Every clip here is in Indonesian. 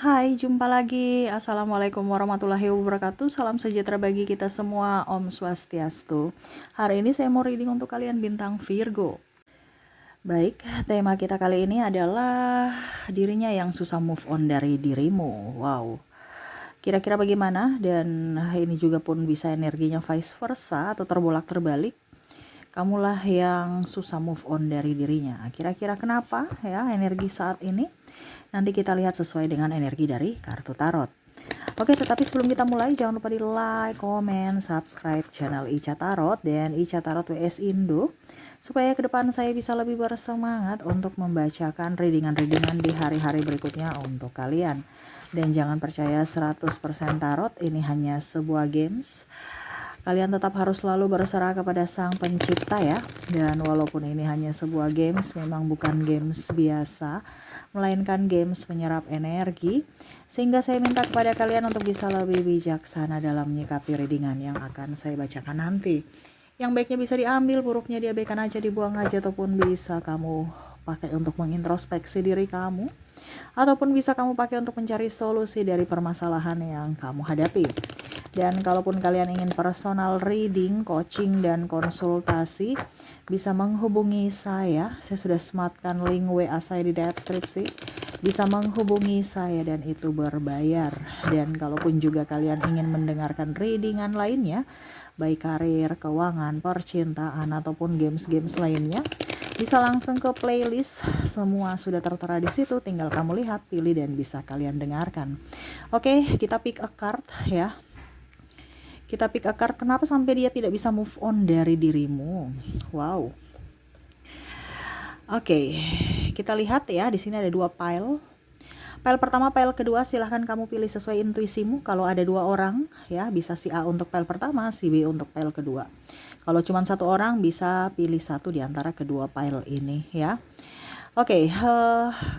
Hai, jumpa lagi. Assalamualaikum warahmatullahi wabarakatuh. Salam sejahtera bagi kita semua. Om Swastiastu. Hari ini saya mau reading untuk kalian bintang Virgo. Baik, tema kita kali ini adalah dirinya yang susah move on dari dirimu. Wow. Kira-kira bagaimana? Dan ini juga pun bisa energinya vice versa atau terbolak-terbalik. Kamulah yang susah move on dari dirinya. Kira-kira kenapa ya energi saat ini? Nanti kita lihat sesuai dengan energi dari kartu tarot. Oke, tetapi sebelum kita mulai jangan lupa di like, comment, subscribe channel Ica Tarot dan Ica Tarot WS Indo supaya ke depan saya bisa lebih bersemangat untuk membacakan readingan-readingan di hari-hari berikutnya untuk kalian. Dan jangan percaya 100% tarot, ini hanya sebuah games. Kalian tetap harus selalu berserah kepada Sang Pencipta ya. Dan walaupun ini hanya sebuah games, memang bukan games biasa, melainkan games menyerap energi. Sehingga saya minta kepada kalian untuk bisa lebih bijaksana dalam menyikapi readingan yang akan saya bacakan nanti. Yang baiknya bisa diambil, buruknya diabaikan aja, dibuang aja, ataupun bisa kamu pakai untuk mengintrospeksi diri kamu, ataupun bisa kamu pakai untuk mencari solusi dari permasalahan yang kamu hadapi. Dan kalaupun kalian ingin personal reading, coaching, dan konsultasi, bisa menghubungi saya. Saya sudah sematkan link WA saya di deskripsi. Bisa menghubungi saya dan itu berbayar. Dan kalaupun juga kalian ingin mendengarkan readingan lainnya, baik karir, keuangan, percintaan, ataupun games-games lainnya, bisa langsung ke playlist. Semua sudah tertera di situ, tinggal kamu lihat, pilih, dan bisa kalian dengarkan. Oke, kita pick a card ya. Kita pick a card, kenapa sampai dia tidak bisa move on dari dirimu. Wow. Oke, kita lihat ya, di sini ada dua pile. Pile pertama, pile kedua, silahkan kamu pilih sesuai intuisimu. Kalau ada dua orang ya, bisa si A untuk pile pertama, si B untuk pile kedua. Kalau cuma satu orang, bisa pilih satu di antara kedua pile ini ya. Oke,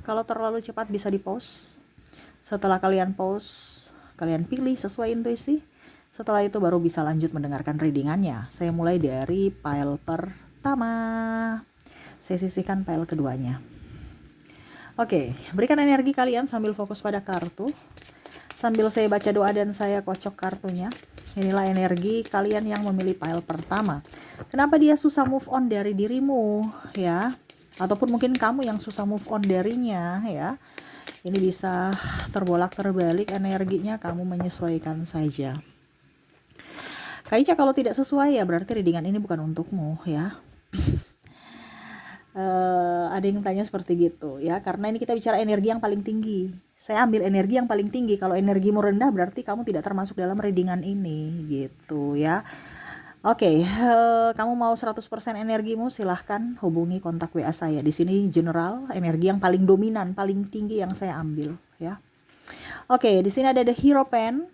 kalau terlalu cepat bisa di pause. Setelah kalian pause, kalian pilih sesuai intuisi. Setelah itu baru bisa lanjut mendengarkan readingannya. Saya mulai dari pile pertama. Saya sisihkan pile keduanya. Oke, berikan energi kalian sambil fokus pada kartu. Sambil saya baca doa dan saya kocok kartunya. Inilah energi kalian yang memilih pile pertama. Kenapa dia susah move on dari dirimu ya? Ataupun mungkin kamu yang susah move on darinya ya. Ini bisa terbolak-terbalik energinya, kamu menyesuaikan saja. Kak Ica, kalau tidak sesuai ya berarti readingan ini bukan untukmu ya. Ada yang tanya seperti gitu ya, karena ini kita bicara energi yang paling tinggi. Saya ambil energi yang paling tinggi. Kalau energimu rendah berarti kamu tidak termasuk dalam readingan ini gitu ya. Oke, kamu mau 100% energimu, silahkan hubungi kontak WA saya. Di sini general, energi yang paling dominan, paling tinggi yang saya ambil ya. Oke, di sini ada the Hero Pen.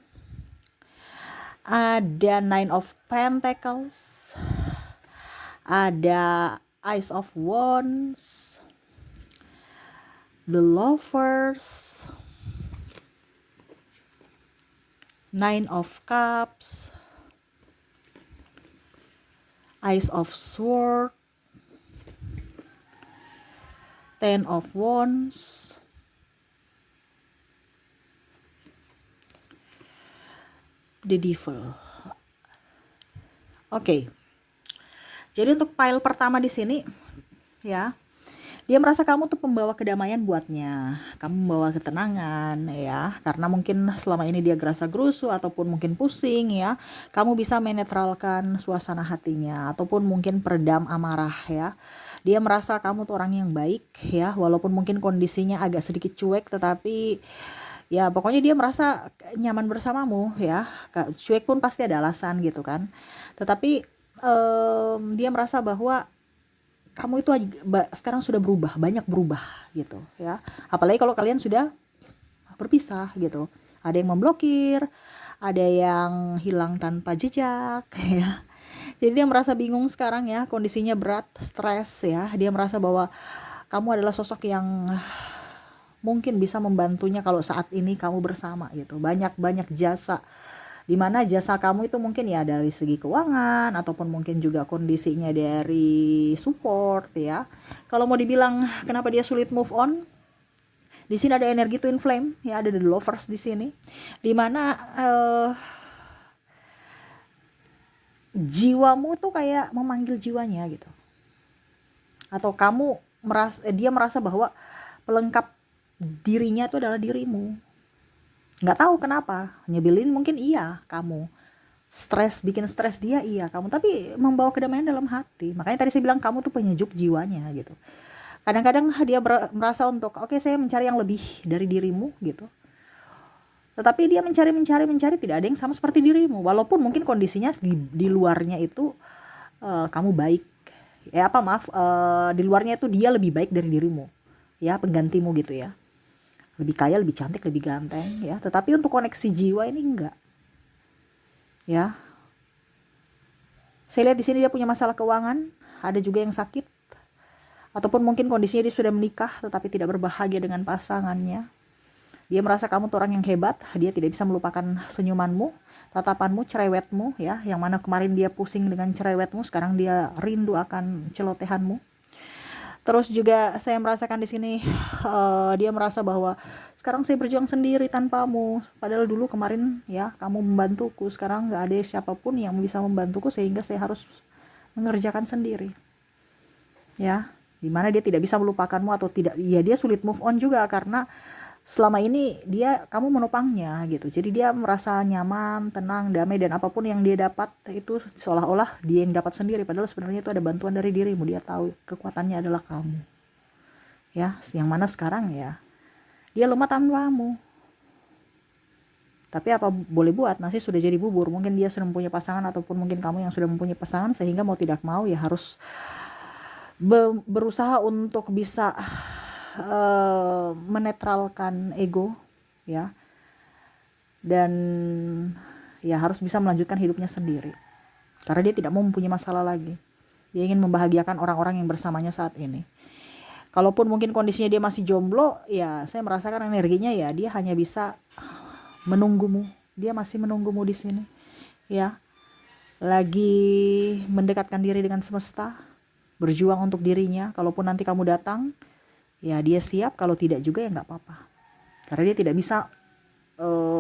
Ada Nine of Pentacles. Ada Ace of Wands. The Lovers. Nine of Cups. Ace of Swords. Ten of Wands. The Devil. Oke. Jadi untuk pile pertama di sini ya, dia merasa kamu tuh pembawa kedamaian buatnya. Kamu membawa ketenangan ya, karena mungkin selama ini dia gerasa gerusu ataupun mungkin pusing ya. Kamu bisa menetralkan suasana hatinya ataupun mungkin peredam amarah ya. Dia merasa kamu tuh orang yang baik ya, walaupun mungkin kondisinya agak sedikit cuek, tetapi ya pokoknya dia merasa nyaman bersamamu ya. Cuek pun pasti ada alasan gitu kan. Tetapi dia merasa bahwa kamu itu sekarang sudah berubah, banyak berubah gitu ya. Apalagi kalau kalian sudah berpisah gitu. Ada yang memblokir, ada yang hilang tanpa jejak ya. Jadi dia merasa bingung sekarang ya, kondisinya berat, stres ya. Dia merasa bahwa kamu adalah sosok yang mungkin bisa membantunya kalau saat ini kamu bersama gitu. Banyak jasa, dimana jasa kamu itu mungkin ya dari segi keuangan ataupun mungkin juga kondisinya dari support ya. Kalau mau dibilang kenapa dia sulit move on, Di sini ada energi twin flame, ya, ada the lovers di sini. Dimana jiwamu tuh kayak memanggil jiwanya gitu. Atau dia merasa bahwa pelengkap dirinya itu adalah dirimu. Nggak tahu kenapa, nyebelin mungkin iya kamu, bikin stres dia iya kamu, tapi membawa kedamaian dalam hati. Makanya tadi saya bilang kamu tuh penyejuk jiwanya gitu. Kadang-kadang dia merasa untuk oke, saya mencari yang lebih dari dirimu gitu. Tetapi dia mencari tidak ada yang sama seperti dirimu. Walaupun mungkin kondisinya di luarnya itu kamu baik. Di luarnya itu dia lebih baik dari dirimu. Ya, penggantimu gitu ya. Lebih kaya, lebih cantik, lebih ganteng ya. Tetapi untuk koneksi jiwa ini enggak. Ya. Saya lihat di sini dia punya masalah keuangan, ada juga yang sakit. Ataupun mungkin kondisinya dia sudah menikah tetapi tidak berbahagia dengan pasangannya. Dia merasa kamu tuh orang yang hebat, dia tidak bisa melupakan senyumanmu, tatapanmu, cerewetmu ya, yang mana kemarin dia pusing dengan cerewetmu, sekarang dia rindu akan celotehanmu. Terus juga saya merasakan di sini dia merasa bahwa sekarang saya berjuang sendiri tanpamu. Padahal dulu kemarin ya kamu membantuku, sekarang nggak ada siapapun yang bisa membantuku sehingga saya harus mengerjakan sendiri. Ya, dimana dia tidak bisa melupakanmu atau tidak, ya dia sulit move on juga karena selama ini kamu menopangnya gitu. Jadi dia merasa nyaman, tenang, damai, dan apapun yang dia dapat itu seolah-olah dia yang dapat sendiri, padahal sebenarnya itu ada bantuan dari dirimu. Dia tahu kekuatannya adalah kamu. Ya, yang mana sekarang ya dia lemah tanpamu. Tapi apa boleh buat, nasi sudah jadi bubur. Mungkin dia sudah mempunyai pasangan ataupun mungkin kamu yang sudah mempunyai pasangan, sehingga mau tidak mau ya harus berusaha untuk bisa menetralkan ego ya, dan ya harus bisa melanjutkan hidupnya sendiri karena dia tidak mau mempunyai masalah lagi. Dia ingin membahagiakan orang-orang yang bersamanya saat ini. Kalaupun mungkin kondisinya dia masih jomblo, ya saya merasakan energinya ya dia hanya bisa menunggumu. Dia masih menunggumu di sini ya, lagi mendekatkan diri dengan semesta, berjuang untuk dirinya. Kalaupun nanti kamu datang, ya dia siap. Kalau tidak juga ya nggak apa-apa, karena dia tidak bisa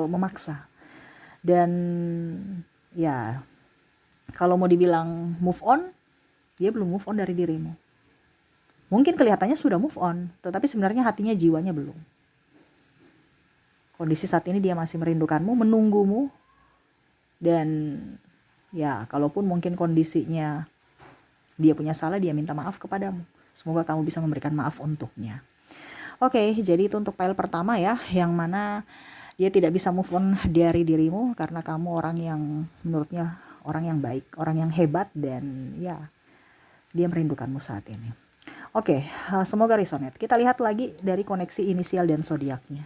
memaksa. Dan ya kalau mau dibilang move on, dia belum move on dari dirimu. Mungkin kelihatannya sudah move on, tetapi sebenarnya hatinya, jiwanya belum. Kondisi saat ini dia masih merindukanmu, menunggumu. Dan ya kalaupun mungkin kondisinya dia punya salah, dia minta maaf kepadamu. Semoga kamu bisa memberikan maaf untuknya. Oke, jadi itu untuk file pertama ya, yang mana dia tidak bisa move on dari dirimu karena kamu orang yang menurutnya orang yang baik, orang yang hebat, dan ya dia merindukanmu saat ini. Oke, semoga resonate. Kita lihat lagi dari koneksi inisial dan zodiaknya.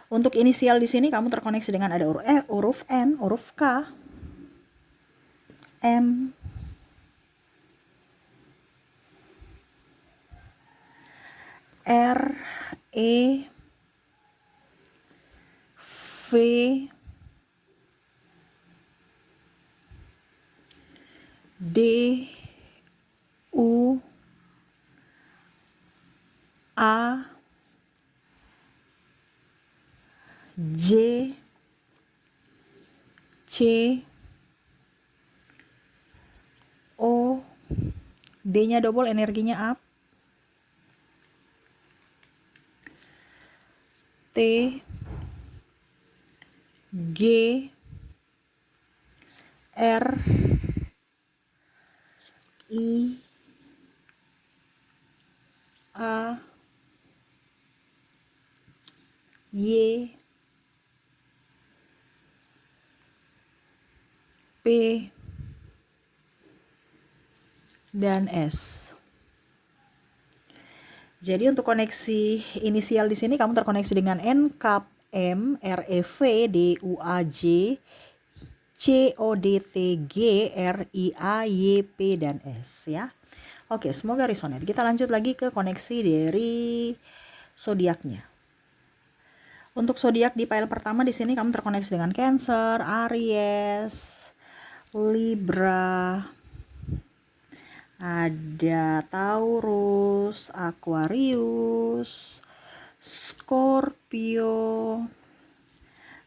Untuk inisial di sini kamu terkoneksi dengan ada huruf N, huruf K, M, R, E, V, D, U, A, J, C, O, D-nya double, energinya up, T, G, R, I, A, Y, P, dan S. Jadi untuk koneksi inisial di sini kamu terkoneksi dengan N, K, M, R, E, V, D, U, A, J, C, O, D, T, G, R, I, A, Y, P, dan S ya. Oke, semoga resonate. Kita lanjut lagi ke koneksi dari zodiaknya. Untuk zodiak di file pertama di sini kamu terkoneksi dengan Cancer, Aries, Libra, ada Taurus, Aquarius, Scorpio,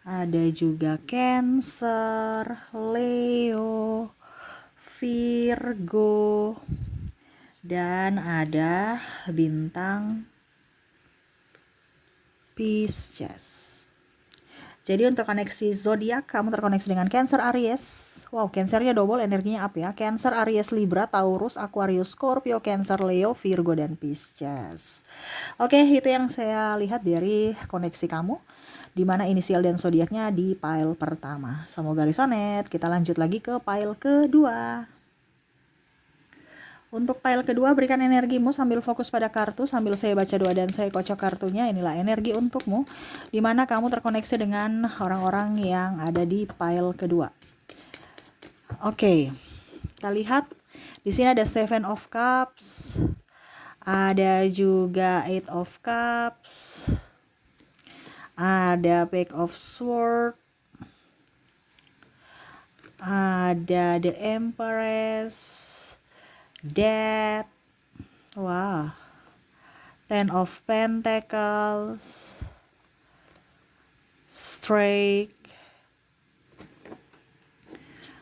ada juga Cancer, Leo, Virgo, dan ada bintang Pisces. Jadi untuk koneksi zodiak, kamu terkoneksi dengan Cancer, Aries. Wow, Cancernya double, energinya up ya. Cancer, Aries, Libra, Taurus, Aquarius, Scorpio, Cancer, Leo, Virgo, dan Pisces. Oke, itu yang saya lihat dari koneksi kamu, di mana inisial dan zodiaknya di pile pertama. Semoga resonate. Kita lanjut lagi ke pile kedua. Untuk pile kedua, berikan energimu sambil fokus pada kartu, sambil saya baca doa dan saya kocok kartunya. Inilah energi untukmu, di mana kamu terkoneksi dengan orang-orang yang ada di pile kedua. Oke, kita lihat. Di sini ada Seven of Cups, ada juga Eight of Cups, ada Page of Swords, ada The Empress, Death, wah, Ten of Pentacles, Strike,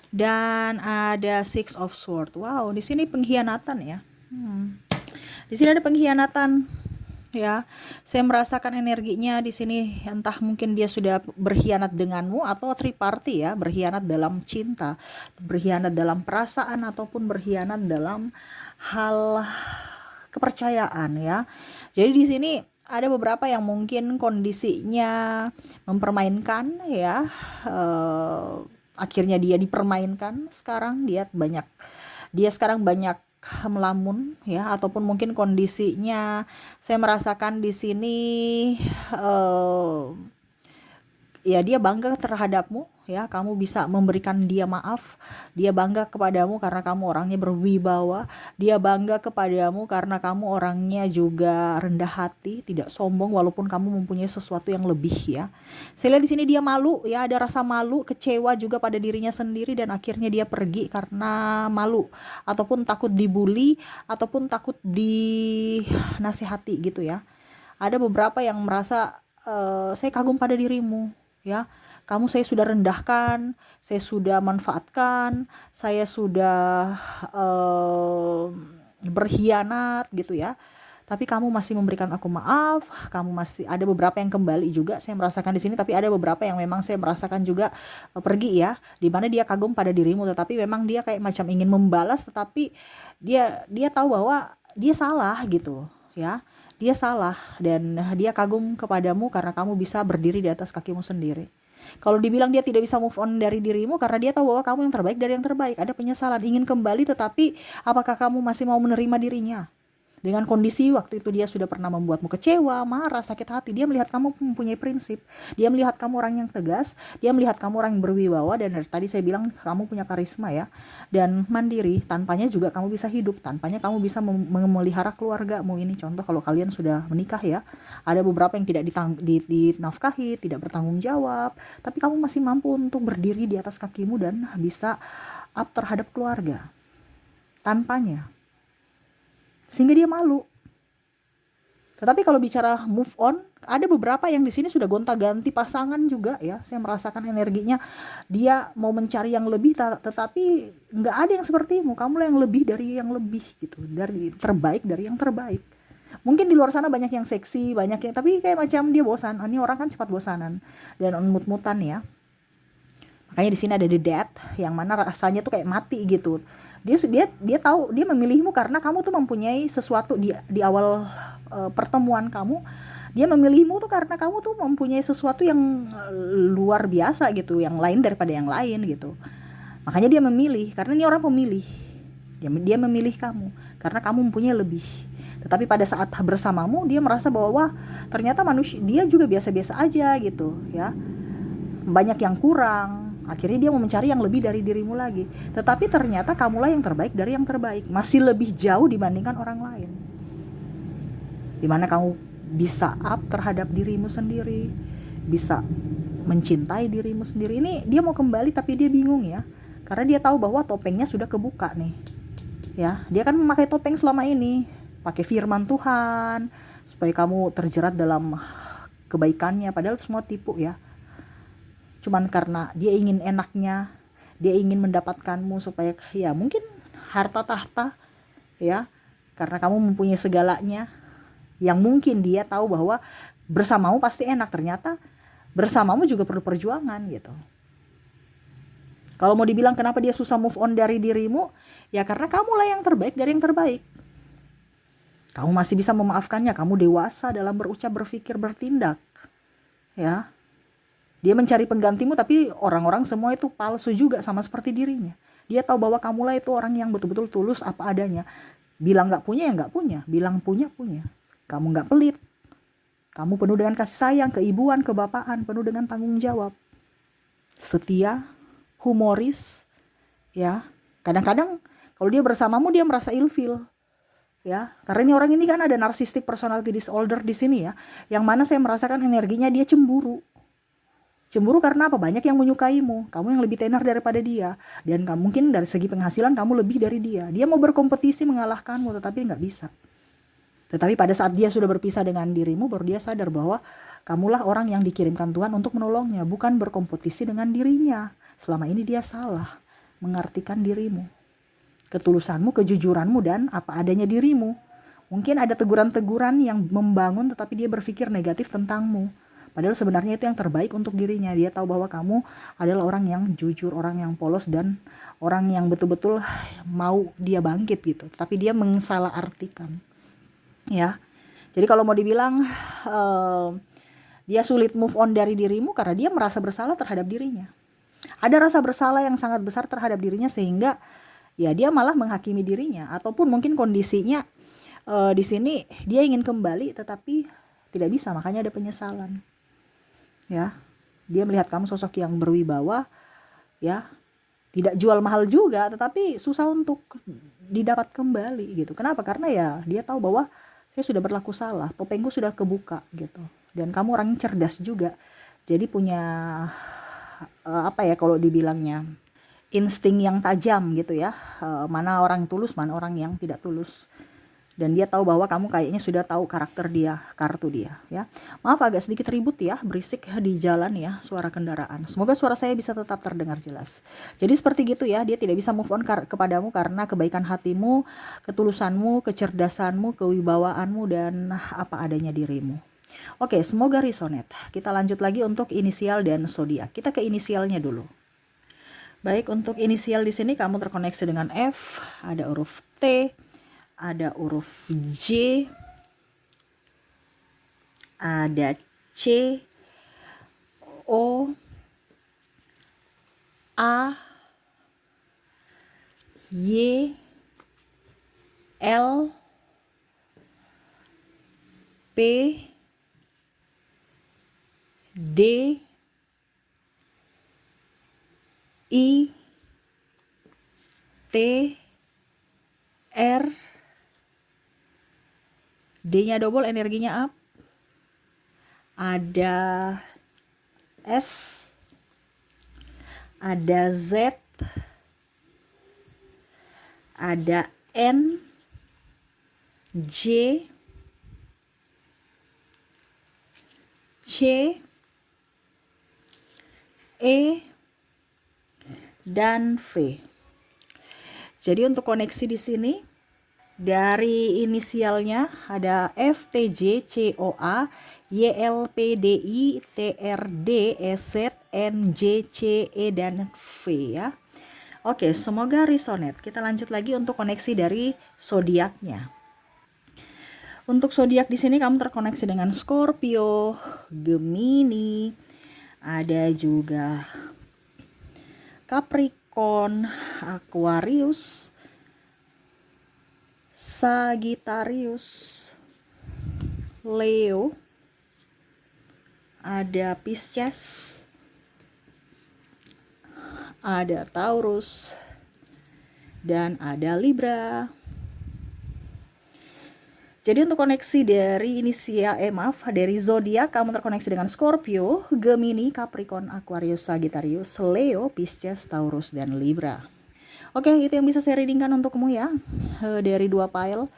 dan ada Six of Swords. Wow, di sini pengkhianatan ya. Di sini ada pengkhianatan ya. Saya merasakan energinya di sini, entah mungkin dia sudah berkhianat denganmu atau triparty ya, berkhianat dalam cinta, berkhianat dalam perasaan, ataupun berkhianat dalam hal kepercayaan ya. Jadi di sini ada beberapa yang mungkin kondisinya mempermainkan ya, akhirnya dia dipermainkan. Sekarang dia sekarang banyak melamun ya, ataupun mungkin kondisinya saya merasakan di sini ya dia bangga terhadapmu ya, kamu bisa memberikan dia maaf, dia bangga kepadamu karena kamu orangnya berwibawa, dia bangga kepadamu karena kamu orangnya juga rendah hati, tidak sombong walaupun kamu mempunyai sesuatu yang lebih ya. Saya lihat di sini dia malu ya, ada rasa malu, kecewa juga pada dirinya sendiri, dan akhirnya dia pergi karena malu ataupun takut dibully ataupun takut dinasihati gitu ya. Ada beberapa yang merasa saya kagum pada dirimu ya, kamu saya sudah rendahkan, saya sudah manfaatkan, saya sudah berkhianat gitu ya, tapi kamu masih memberikan aku maaf, kamu masih ada beberapa yang kembali juga saya merasakan di sini, tapi ada beberapa yang memang saya merasakan juga pergi ya, di mana dia kagum pada dirimu, tetapi memang dia kayak macam ingin membalas, tetapi dia tahu bahwa dia salah gitu ya. Dia salah dan dia kagum kepadamu karena kamu bisa berdiri di atas kakimu sendiri. Kalau dibilang dia tidak bisa move on dari dirimu karena dia tahu bahwa kamu yang terbaik dari yang terbaik. Ada penyesalan, ingin kembali, tetapi apakah kamu masih mau menerima dirinya? Dengan kondisi waktu itu dia sudah pernah membuatmu kecewa, marah, sakit hati. Dia melihat kamu mempunyai prinsip. Dia melihat kamu orang yang tegas. Dia melihat kamu orang yang berwibawa. Dan dari tadi saya bilang kamu punya karisma ya. Dan mandiri. Tanpanya juga kamu bisa hidup. Tanpanya kamu bisa memelihara keluargamu. Ini contoh kalau kalian sudah menikah ya. Ada beberapa yang tidak dinafkahi, tidak bertanggung jawab. Tapi kamu masih mampu untuk berdiri di atas kakimu dan bisa up terhadap keluarga. Tanpanya. Sehingga dia malu. Tetapi kalau bicara move on, ada beberapa yang di sini sudah gonta-ganti pasangan juga ya. Saya merasakan energinya dia mau mencari yang lebih, tetapi nggak ada yang sepertimu. Kamu yang lebih dari yang lebih gitu, dari terbaik dari yang terbaik. Mungkin di luar sana banyak yang seksi, banyak yang, tapi kayak macam dia bosan. Ini orang kan cepat bosanan dan mut-mutan ya. Makanya di sini ada the death, yang mana rasanya tuh kayak mati gitu. Dia tahu dia memilihmu karena kamu tuh mempunyai sesuatu di awal pertemuan kamu. Dia memilihmu tuh karena kamu tuh mempunyai sesuatu yang luar biasa gitu, yang lain daripada yang lain gitu. Makanya dia memilih, karena ini orang pemilih. Dia memilih kamu karena kamu mempunyai lebih. Tetapi pada saat bersamamu dia merasa bahwa wah, ternyata manusia dia juga biasa-biasa aja gitu ya. Banyak yang kurang. Akhirnya dia mau mencari yang lebih dari dirimu lagi. Tetapi ternyata kamulah yang terbaik dari yang terbaik. Masih lebih jauh dibandingkan orang lain. Dimana kamu bisa up terhadap dirimu sendiri. Bisa mencintai dirimu sendiri. Ini dia mau kembali tapi dia bingung ya. Karena dia tahu bahwa topengnya sudah kebuka nih. Ya, dia kan memakai topeng selama ini. Pakai firman Tuhan. supaya kamu terjerat dalam kebaikannya, padahal semua tipu ya. Cuman karena dia ingin enaknya, dia ingin mendapatkanmu supaya ya mungkin harta tahta ya, karena kamu mempunyai segalanya, yang mungkin dia tahu bahwa bersamamu pasti enak, ternyata bersamamu juga perlu perjuangan gitu. Kalau mau dibilang kenapa dia susah move on dari dirimu, ya karena kamulah yang terbaik dari yang terbaik. Kamu masih bisa memaafkannya, kamu dewasa dalam berucap, berpikir, bertindak. Ya. Dia mencari penggantimu, tapi orang-orang semua itu palsu juga, sama seperti dirinya. Dia tahu bahwa kamulah itu orang yang betul-betul tulus apa adanya. Bilang gak punya ya gak punya, bilang punya punya. Kamu gak pelit. Kamu penuh dengan kasih sayang, keibuan, kebapaan, penuh dengan tanggung jawab. Setia, humoris, ya. Kadang-kadang kalau dia bersamamu dia merasa ilfil. Ya, karena ini orang ini kan ada narcissistic personality disorder di sini ya. Yang mana saya merasakan energinya dia cemburu. Cemburu karena apa? Banyak yang menyukaimu, kamu yang lebih tenar daripada dia, dan kamu mungkin dari segi penghasilan kamu lebih dari dia. Dia mau berkompetisi mengalahkanmu, tetapi nggak bisa. Tetapi pada saat dia sudah berpisah dengan dirimu, baru dia sadar bahwa kamulah orang yang dikirimkan Tuhan untuk menolongnya, bukan berkompetisi dengan dirinya. Selama ini dia salah mengartikan dirimu, ketulusanmu, kejujuranmu, dan apa adanya dirimu. Mungkin ada teguran-teguran yang membangun, tetapi dia berpikir negatif tentangmu. Padahal sebenarnya itu yang terbaik untuk dirinya. Dia tahu bahwa kamu adalah orang yang jujur, orang yang polos, dan orang yang betul-betul mau dia bangkit gitu. Tapi dia mensalah artikan. Ya. Jadi kalau mau dibilang dia sulit move on dari dirimu karena dia merasa bersalah terhadap dirinya. Ada rasa bersalah yang sangat besar terhadap dirinya sehingga ya dia malah menghakimi dirinya, ataupun mungkin kondisinya di sini dia ingin kembali tetapi tidak bisa, makanya ada penyesalan. Ya, dia melihat kamu sosok yang berwibawa, ya, tidak jual mahal juga, tetapi susah untuk didapat kembali gitu. Kenapa? Karena ya dia tahu bahwa saya sudah berlaku salah, topengku sudah kebuka gitu. Dan kamu orang yang cerdas juga, jadi punya apa ya kalau dibilangnya insting yang tajam gitu ya. Mana orang tulus, mana orang yang tidak tulus. Dan dia tahu bahwa kamu kayaknya sudah tahu karakter dia, kartu dia ya. Maaf agak sedikit ribut ya, berisik di jalan ya, suara kendaraan. Semoga suara saya bisa tetap terdengar jelas. Jadi seperti gitu ya, dia tidak bisa move on kepadamu karena kebaikan hatimu, ketulusanmu, kecerdasanmu, kewibawaanmu, dan apa adanya dirimu. Oke, semoga resonate. Kita lanjut lagi untuk inisial dan zodiak. Kita ke inisialnya dulu. Baik, untuk inisial di sini kamu terkoneksi dengan F, ada huruf T, ada huruf J, ada C, O, A, Y, L, P, D, I, T, R, D-nya double, energinya up. Ada S, ada Z, ada N, J, C, E, dan V. Jadi untuk koneksi di sini dari inisialnya ada F, T, J, C, O, A, Y, L, P, D, I, T, R, D, E, Z, N, J, C, E, dan V ya. Oke, semoga resonate. Kita lanjut lagi untuk koneksi dari zodiaknya. Untuk zodiak di sini kamu terkoneksi dengan Scorpio, Gemini, ada juga Capricorn, Aquarius, Sagittarius, Leo, ada Pisces, ada Taurus, dan ada Libra. Jadi untuk koneksi dari dari zodiak kamu terkoneksi dengan Scorpio, Gemini, Capricorn, Aquarius, Sagittarius, Leo, Pisces, Taurus, dan Libra. Oke, itu yang bisa saya readingkan untukmu ya, dari 2 file.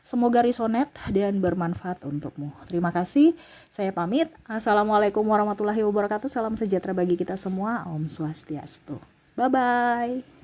Semoga resonate dan bermanfaat untukmu. Terima kasih. Saya pamit. Assalamualaikum warahmatullahi wabarakatuh. Salam sejahtera bagi kita semua. Om Swastiastu. Bye-bye.